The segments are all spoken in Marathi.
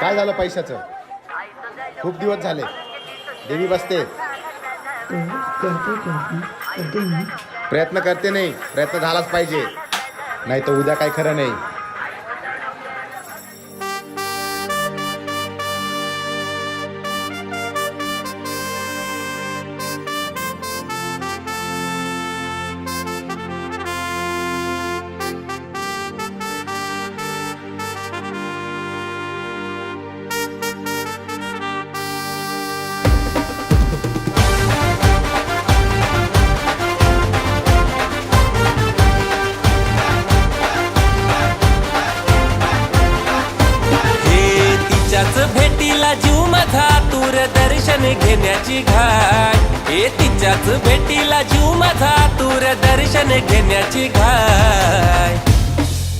काय झालं पैशाचं? खूप दिवस झाले. देवी बसते. प्रयत्न करते नाही. प्रयत्न झालाच पाहिजे, नाही तर उद्या काय खरं नाही. भेटीला जीव माझा तुर दर्शन घेण्याची घाट. हे तिच्याच भेटीला जीव माझा तुर दर्शन घेण्याची घाट.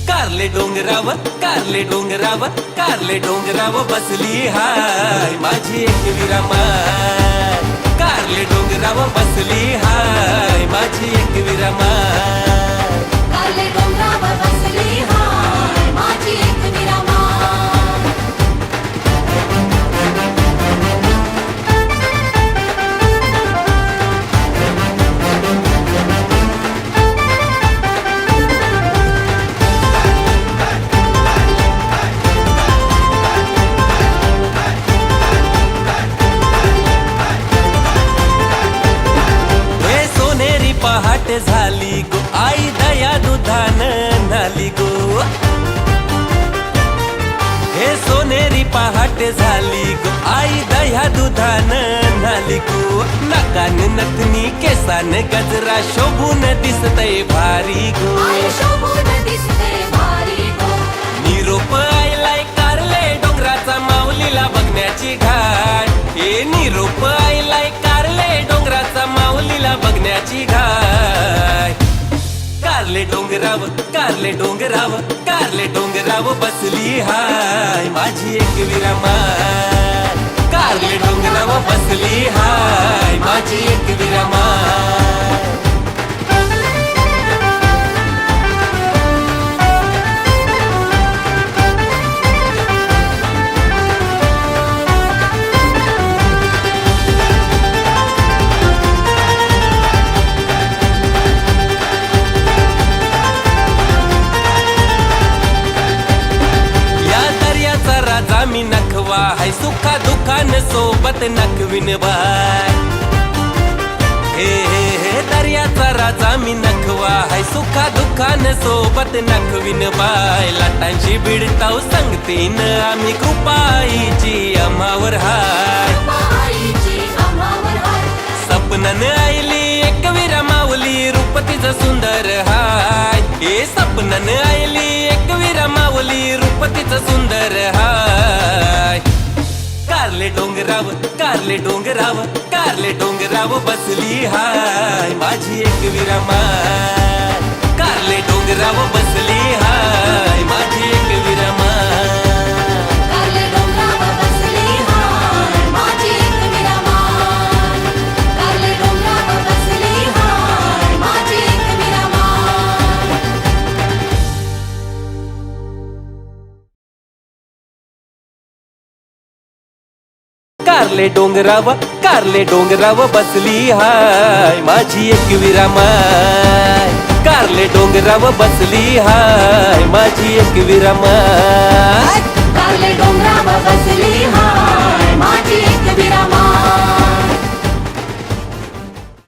कारले डोंगरावर कारले डोंगरावर कारले डोंगरावर बसली हाय माझी एक विरामाय. कारले डोंगरावर बसली हाय माझी एक विरामाय. कारले डोंगरावर बसली हाय माझी एक विरामाय. पहाट झाली गो आई दया दुधान नाली गो. हे सोनेरी पहाट झाली गो आई दया दुधान नाली गो. नाकान नथनी केसान गजरा शोभून दिसतय भारी गो. शोभून दिसतय भारी गो. निरोप आयलाय कारले डोंगराचा माऊलीला बघण्याची घाट. हे निरोप आयलाय कारले डोंगराचा माऊलीला बघण्याची घाट. कारले डोंगराव कारले डोंगराव कारले डोंगराव बसली हाय माझी एक विरामाय. कारले डोंगराव बसली हाय माझी एक विरामाय. मी नखवा हाय सुखा दुखान सोबत नखविन बाय. हे हे हे दर्याचा राजा मी नखवा हाय सुखा दुखान सोबत नखविन बाय. लाटांशी भिडताव संगतीन आम्ही कृपाईची आम्हावर हाय. सपनन आईली एक विरामावली रूप तिचं सुंदर हाय. हे सपनन आईली एक विरामावली रूप तिचं सुंदर हाय. कारले डोंगराव कारले डोंगराव कारले डोंगराव बसली हाय माझी एक विरामाय. कारले डोंगराव बसली हाय माझी एक विरामाय. कारले डोंगरावर बसली हाय माझी एक विरामाय. कारले डोंगरावर बसली हाय माझी एक विरामाय. कारले डोंगराव बसली हाय माझी एक विरामाय. कारले डोंगराव बसली हाय माझी एक विरामाय.